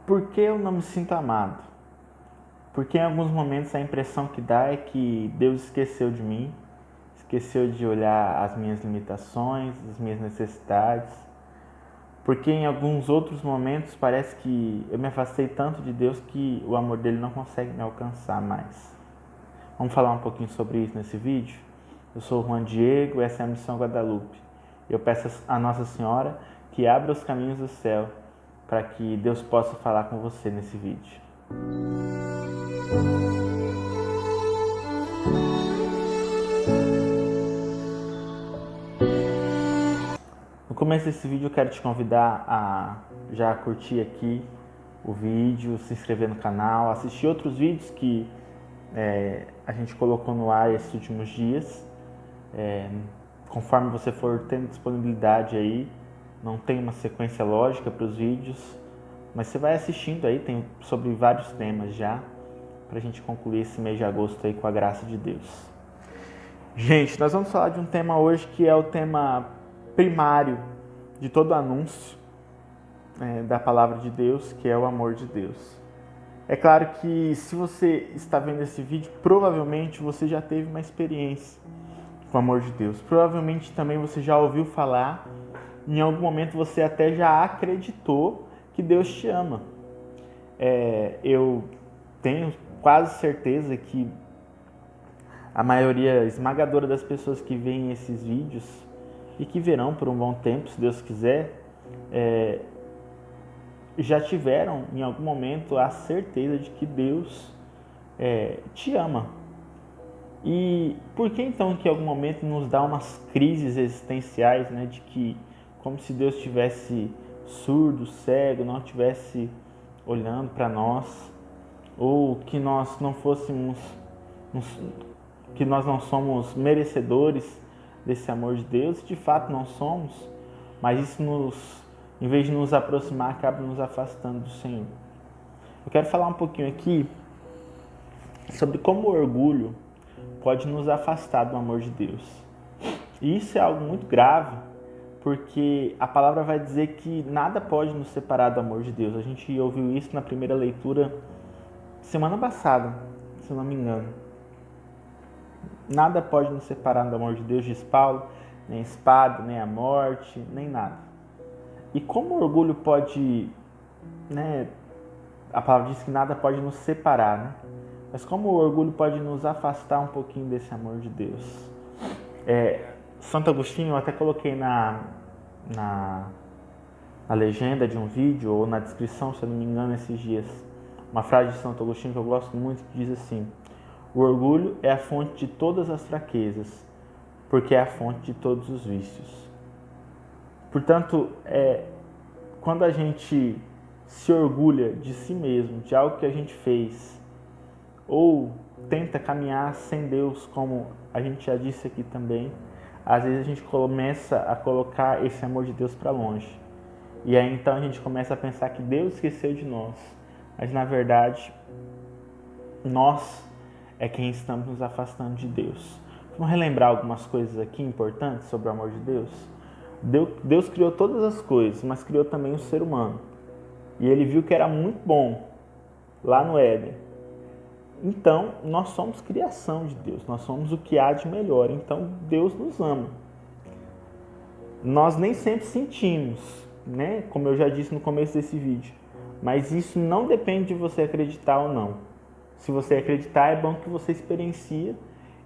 Por que eu não me sinto amado? Porque em alguns momentos a impressão que dá é que Deus esqueceu de mim, esqueceu de olhar as minhas limitações, as minhas necessidades. Porque em alguns outros momentos parece que eu me afastei tanto de Deus que o amor dele não consegue me alcançar mais. Vamos falar um pouquinho sobre isso nesse vídeo? Eu sou o Juan Diego, essa é a Missão Guadalupe. Eu peço a Nossa Senhora que abra os caminhos do céu para que Deus possa falar com você nesse vídeo. No começo desse vídeo eu quero te convidar a já curtir aqui o vídeo, se inscrever no canal, assistir outros vídeos que a gente colocou no ar esses últimos dias. Conforme você for tendo disponibilidade aí, não tem uma sequência lógica para os vídeos, mas você vai assistindo aí, tem sobre vários temas já, para a gente concluir esse mês de agosto aí com a graça de Deus. Gente, nós vamos falar de um tema hoje que é o tema primário de todo anúncio da palavra de Deus, que é o amor de Deus. É claro que se você está vendo esse vídeo, provavelmente você já teve uma experiência com o amor de Deus. Provavelmente também você já ouviu falar, em algum momento você até já acreditou que Deus te ama. Eu tenho quase certeza que a maioria esmagadora das pessoas que veem esses vídeos e que verão por um bom tempo, se Deus quiser, já tiveram em algum momento a certeza de que Deus te ama. E por que então que em algum momento nos dá umas crises existenciais, né, de que como se Deus estivesse surdo, cego, não estivesse olhando para nós, ou que nós não fôssemos, que nós não somos merecedores desse amor de Deus? De fato não somos, mas isso em vez de nos aproximar, acaba nos afastando do Senhor. Eu quero falar um pouquinho aqui sobre como o orgulho pode nos afastar do amor de Deus. E isso é algo muito grave, porque a palavra vai dizer que nada pode nos separar do amor de Deus. A gente ouviu isso na primeira leitura semana passada, se eu não me engano. Nada pode nos separar do amor de Deus, diz Paulo, nem a espada, nem a morte, nem nada. E como o orgulho pode, a palavra diz que nada pode nos separar, né? Mas como o orgulho pode nos afastar um pouquinho desse amor de Deus? Santo Agostinho, eu até coloquei na legenda de um vídeo, ou na descrição, se eu não me engano, esses dias, uma frase de Santo Agostinho que eu gosto muito, que diz assim: o orgulho é a fonte de todas as fraquezas, porque é a fonte de todos os vícios. Portanto, quando a gente se orgulha de si mesmo, de algo que a gente fez, ou tenta caminhar sem Deus, como a gente já disse aqui também, às vezes a gente começa a colocar esse amor de Deus para longe. E aí então a gente começa a pensar que Deus esqueceu de nós. Mas na verdade, nós é quem estamos nos afastando de Deus. Vamos relembrar algumas coisas aqui importantes sobre o amor de Deus? Deus criou todas as coisas, mas criou também o ser humano. E ele viu que era muito bom lá no Éden. Então, nós somos criação de Deus, nós somos o que há de melhor. Então, Deus nos ama. Nós nem sempre sentimos, né? Como eu já disse no começo desse vídeo. Mas isso não depende de você acreditar ou não. Se você acreditar, é bom que você experiencia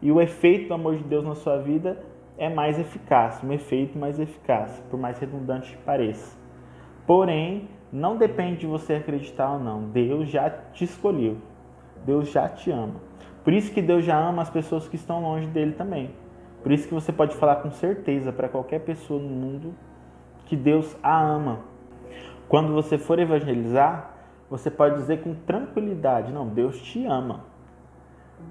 e o efeito do amor de Deus na sua vida é mais eficaz, um efeito mais eficaz, por mais redundante que pareça. Porém, não depende de você acreditar ou não. Deus já te escolheu. Deus já te ama. Por isso que Deus já ama as pessoas que estão longe dele também. Por isso que você pode falar com certeza para qualquer pessoa no mundo que Deus a ama. Quando você for evangelizar, você pode dizer com tranquilidade: não, Deus te ama.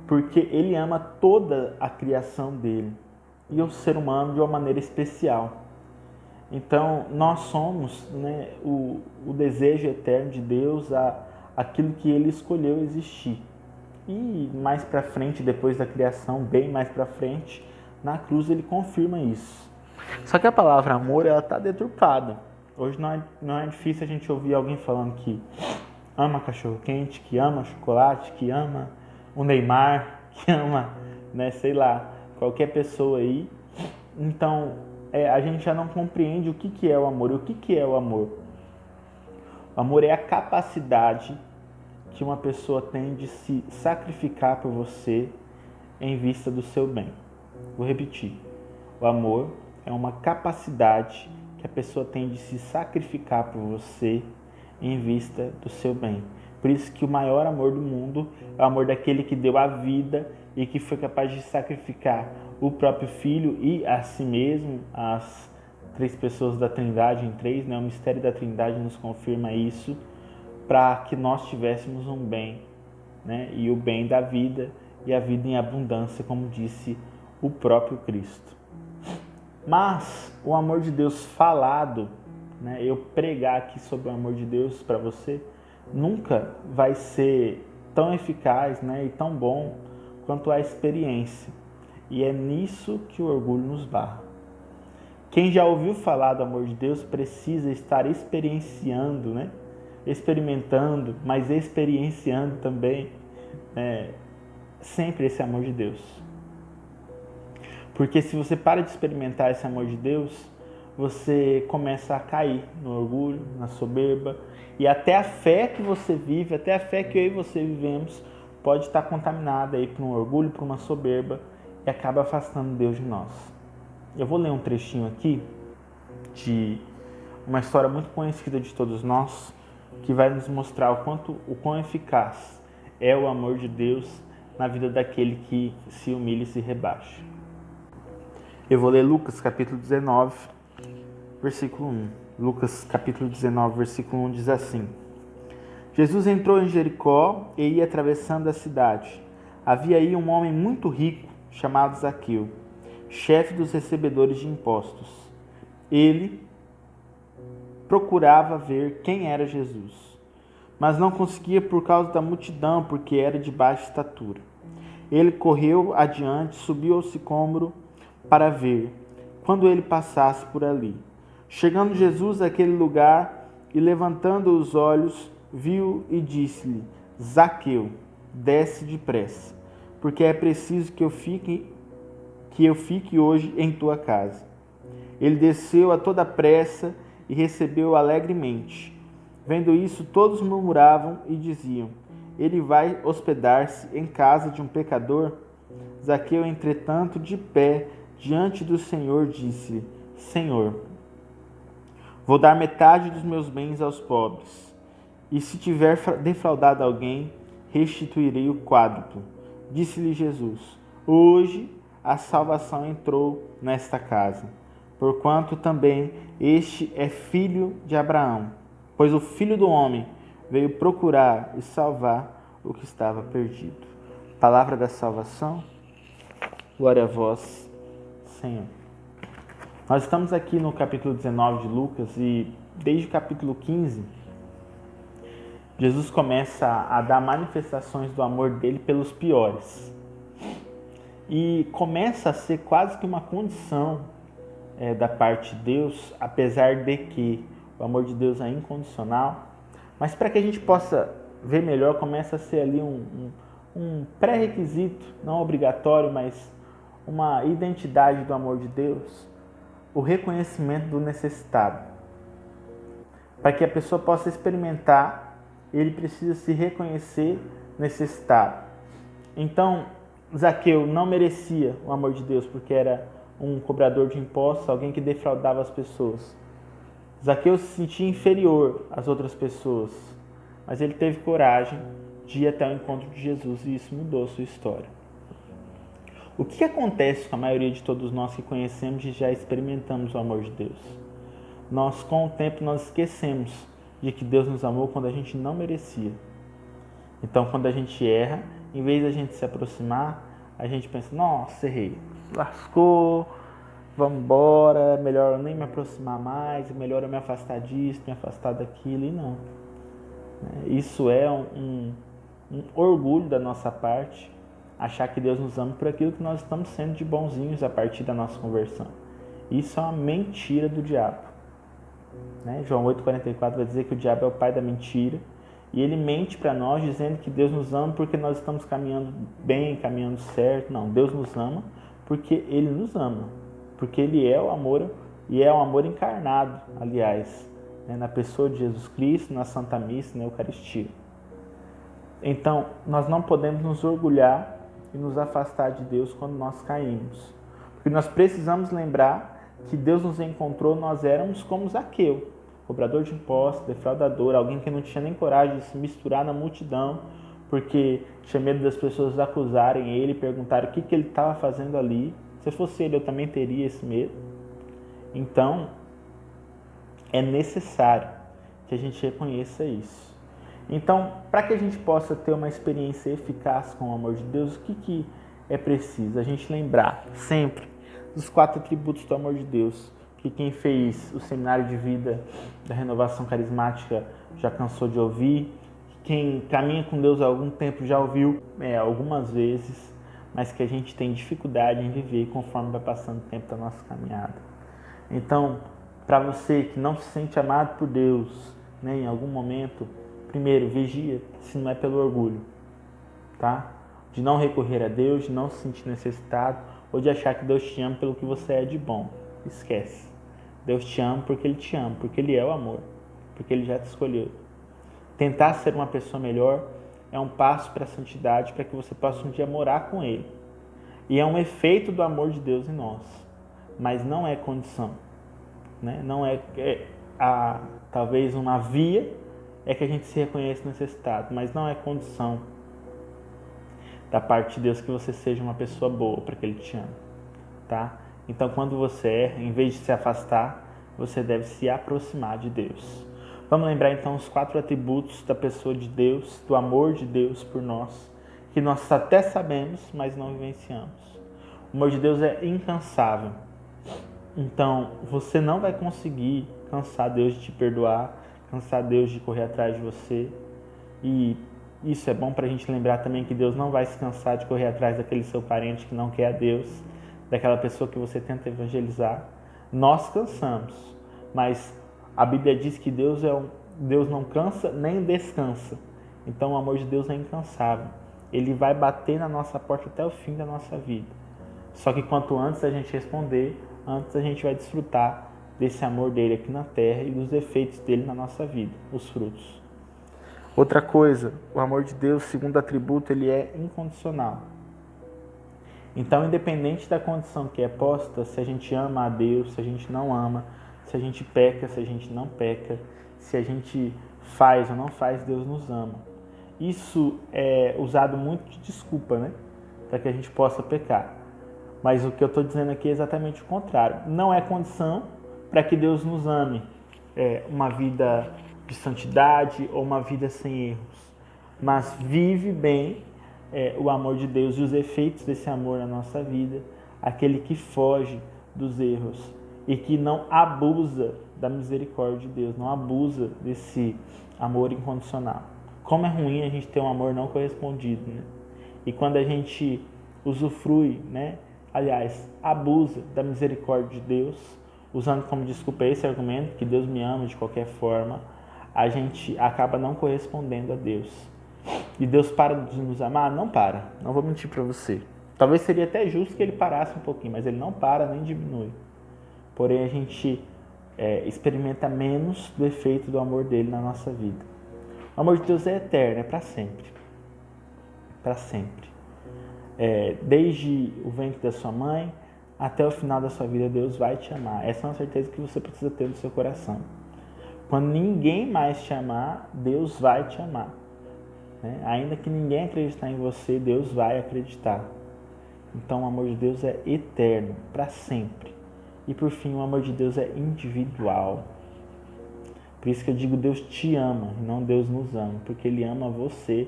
Porque Ele ama toda a criação dele. E o ser humano de uma maneira especial. Então, nós somos, né, o desejo eterno de Deus, aquilo que Ele escolheu existir. E mais para frente, depois da criação, bem mais para frente, na cruz Ele confirma isso. Só que a palavra amor, ela está deturpada. Hoje não é difícil a gente ouvir alguém falando que ama cachorro-quente, que ama chocolate, que ama o Neymar, que ama, né, sei lá, qualquer pessoa aí. Então, a gente já não compreende o que é o amor. E o que é o amor? O amor é a capacidade que uma pessoa tem de se sacrificar por você em vista do seu bem. Vou repetir. O amor é uma capacidade que a pessoa tem de se sacrificar por você em vista do seu bem. Por isso que o maior amor do mundo é o amor daquele que deu a vida e que foi capaz de sacrificar o próprio Filho e a si mesmo, as três pessoas da Trindade em três, né? O mistério da Trindade nos confirma isso, para que nós tivéssemos um bem, né? E o bem da vida e a vida em abundância, como disse o próprio Cristo. Mas o amor de Deus falado, né? Eu pregar aqui sobre o amor de Deus para você, nunca vai ser tão eficaz, né? E tão bom quanto a experiência. E é nisso que o orgulho nos barra. Quem já ouviu falar do amor de Deus precisa estar experienciando, né? Experimentando, mas experienciando também, sempre esse amor de Deus. Porque se você para de experimentar esse amor de Deus, você começa a cair no orgulho, na soberba, e até a fé que você vive, até a fé que eu e você vivemos, pode estar contaminada aí por um orgulho, por uma soberba, e acaba afastando Deus de nós. Eu vou ler um trechinho aqui de uma história muito conhecida de todos nós, que vai nos mostrar o quão eficaz é o amor de Deus na vida daquele que se humilha e se rebaixa. Eu vou ler Lucas capítulo 19, versículo 1. Lucas capítulo 19, versículo 1 diz assim: Jesus entrou em Jericó e ia atravessando a cidade. Havia aí um homem muito rico, chamado Zaqueu, chefe dos recebedores de impostos. Ele procurava ver quem era Jesus, mas não conseguia por causa da multidão, porque era de baixa estatura. Ele correu adiante, subiu ao sicômoro para ver, quando ele passasse por ali. Chegando Jesus àquele lugar e levantando os olhos, viu e disse-lhe: Zaqueu, desce depressa, porque é preciso que eu fique hoje em tua casa. Ele desceu a toda pressa e recebeu alegremente. Vendo isso, todos murmuravam e diziam: ele vai hospedar-se em casa de um pecador? Zaqueu, entretanto, de pé diante do Senhor, disse: Senhor, vou dar metade dos meus bens aos pobres, e se tiver defraudado alguém, restituirei o quádruplo. Disse-lhe Jesus: hoje a salvação entrou nesta casa, porquanto também este é filho de Abraão, pois o Filho do Homem veio procurar e salvar o que estava perdido. Palavra da salvação, glória a vós, Senhor. Nós estamos aqui no capítulo 19 de Lucas e desde o capítulo 15, Jesus começa a dar manifestações do amor dele pelos piores. E começa a ser quase que uma condição da parte de Deus, apesar de que o amor de Deus é incondicional, mas para que a gente possa ver melhor, começa a ser ali um pré-requisito, não obrigatório, mas uma identidade do amor de Deus, o reconhecimento do necessitado. Para que a pessoa possa experimentar, ele precisa se reconhecer necessitado. Então, Zaqueu não merecia o amor de Deus, porque era um cobrador de impostos, alguém que defraudava as pessoas. Zaqueu se sentia inferior às outras pessoas, mas ele teve coragem de ir até o encontro de Jesus e isso mudou a sua história. O que acontece com a maioria de todos nós que conhecemos e já experimentamos o amor de Deus? Nós, com o tempo, nós esquecemos de que Deus nos amou quando a gente não merecia. Então, quando a gente erra, em vez de a gente se aproximar, a gente pensa: nossa, errei, lascou, vamos embora, melhor eu nem me aproximar mais, melhor eu me afastar disso, me afastar daquilo, e não. Isso é um orgulho da nossa parte, achar que Deus nos ama por aquilo que nós estamos sendo de bonzinhos a partir da nossa conversão. Isso é uma mentira do diabo. João 8,44 vai dizer que o diabo é o pai da mentira E ele mente para nós dizendo que Deus nos ama porque nós estamos caminhando bem, caminhando certo. Não, Deus nos ama porque ele nos ama. Porque ele é o amor e é o amor encarnado, aliás, né, na pessoa de Jesus Cristo, na Santa Missa, na Eucaristia. Então, nós não podemos nos orgulhar e nos afastar de Deus quando nós caímos. Porque nós precisamos lembrar que Deus nos encontrou, nós éramos como Zaqueu, cobrador de impostos, defraudador, alguém que não tinha nem coragem de se misturar na multidão, porque tinha medo das pessoas acusarem ele, perguntarem o que ele estava fazendo ali. Se fosse ele, eu também teria esse medo. Então, é necessário que a gente reconheça isso. Então, para que a gente possa ter uma experiência eficaz com o amor de Deus, o que é preciso? A gente lembrar sempre dos 4 atributos do amor de Deus, que quem fez o seminário de vida da renovação carismática já cansou de ouvir, quem caminha com Deus há algum tempo já ouviu algumas vezes, mas que a gente tem dificuldade em viver conforme vai passando o tempo da nossa caminhada. Então, para você que não se sente amado por Deus, né, em algum momento, primeiro, vigia se não é pelo orgulho, tá? De não recorrer a Deus, de não se sentir necessitado, ou de achar que Deus te ama pelo que você é de bom. Esquece. Deus te ama porque Ele te ama, porque Ele é o amor, porque Ele já te escolheu. Tentar ser uma pessoa melhor é um passo para a santidade, para que você possa um dia morar com Ele. E é um efeito do amor de Deus em nós, mas não é condição. Né? Não talvez uma via é que a gente se reconhece necessitado, mas não é condição da parte de Deus que você seja uma pessoa boa para que Ele te ame, tá? Então, quando você erra, em vez de se afastar, você deve se aproximar de Deus. Vamos lembrar então os 4 atributos da pessoa de Deus, do amor de Deus por nós, que nós até sabemos, mas não vivenciamos. O amor de Deus é incansável. Então, você não vai conseguir cansar Deus de te perdoar, cansar Deus de correr atrás de você. E isso é bom para a gente lembrar também que Deus não vai se cansar de correr atrás daquele seu parente que não quer a Deus, daquela pessoa que você tenta evangelizar. Nós cansamos, mas a Bíblia diz que Deus não cansa nem descansa. Então o amor de Deus é incansável. Ele vai bater na nossa porta até o fim da nossa vida. Só que quanto antes a gente responder, antes a gente vai desfrutar desse amor dele aqui na terra e dos efeitos dele na nossa vida, os frutos. Outra coisa, o amor de Deus, segundo atributo, ele é incondicional. Então, independente da condição que é posta, se a gente ama a Deus, se a gente não ama, se a gente peca, se a gente não peca, se a gente faz ou não faz, Deus nos ama. Isso é usado muito de desculpa, né? Para que a gente possa pecar. Mas o que eu estou dizendo aqui é exatamente o contrário. Não é condição para que Deus nos ame uma vida de santidade ou uma vida sem erros. Mas vive bem o amor de Deus e os efeitos desse amor na nossa vida, aquele que foge dos erros e que não abusa da misericórdia de Deus, não abusa desse amor incondicional. Como é ruim a gente ter um amor não correspondido, né? E quando a gente usufrui, né? Aliás, abusa da misericórdia de Deus, usando como desculpa esse argumento, que Deus me ama de qualquer forma, a gente acaba não correspondendo a Deus. E Deus para de nos amar? Não para, não vou mentir para você. Talvez seria até justo que ele parasse um pouquinho, mas ele não para nem diminui. Porém, a gente experimenta menos do efeito do amor dele na nossa vida. O amor de Deus é eterno, é para sempre. Para sempre. Desde o ventre da sua mãe até o final da sua vida, Deus vai te amar. Essa é uma certeza que você precisa ter no seu coração. Quando ninguém mais te amar, Deus vai te amar. Ainda que ninguém acreditar em você, Deus vai acreditar. Então o amor de Deus é eterno, para sempre. E por fim, o amor de Deus é individual. Por isso que eu digo Deus te ama, e não Deus nos ama, porque Ele ama você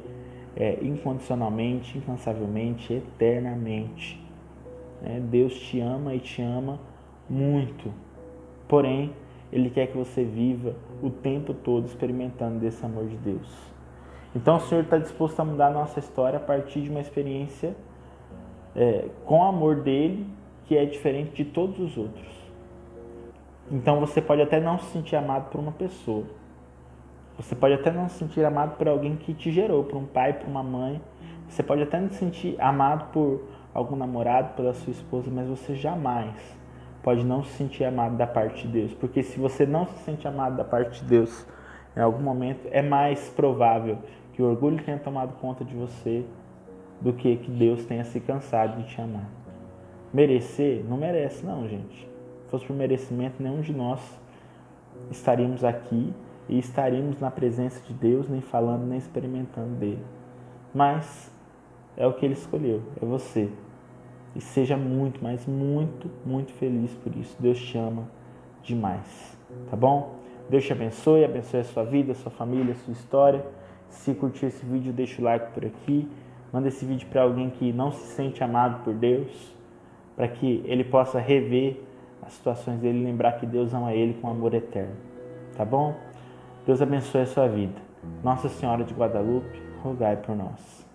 incondicionalmente, incansavelmente, eternamente. Deus te ama e te ama muito. Porém, Ele quer que você viva o tempo todo experimentando desse amor de Deus. Então o Senhor está disposto a mudar a nossa história a partir de uma experiência com o amor dEle, que é diferente de todos os outros. Então você pode até não se sentir amado por uma pessoa, Você pode até não se sentir amado por alguém que te gerou, por um pai, por uma mãe. Você pode até não se sentir amado por algum namorado, pela sua esposa, mas você jamais pode não se sentir amado da parte de Deus. Porque se você não se sente amado da parte de Deus, em algum momento é mais provável que o orgulho tenha tomado conta de você do que Deus tenha se cansado de te amar. Merecer? Não merece não, gente. Se fosse por merecimento, nenhum de nós estaríamos aqui e estaríamos na presença de Deus, nem falando, nem experimentando dele. Mas é o que ele escolheu, é você. E seja muito, mas muito, muito feliz por isso. Deus te ama demais, tá bom? Deus te abençoe a sua vida, a sua família, a sua história. Se curtiu esse vídeo, deixa o like por aqui. Manda esse vídeo para alguém que não se sente amado por Deus, para que ele possa rever as situações dele e lembrar que Deus ama ele com amor eterno, tá bom? Deus abençoe a sua vida. Nossa Senhora de Guadalupe, rogai por nós.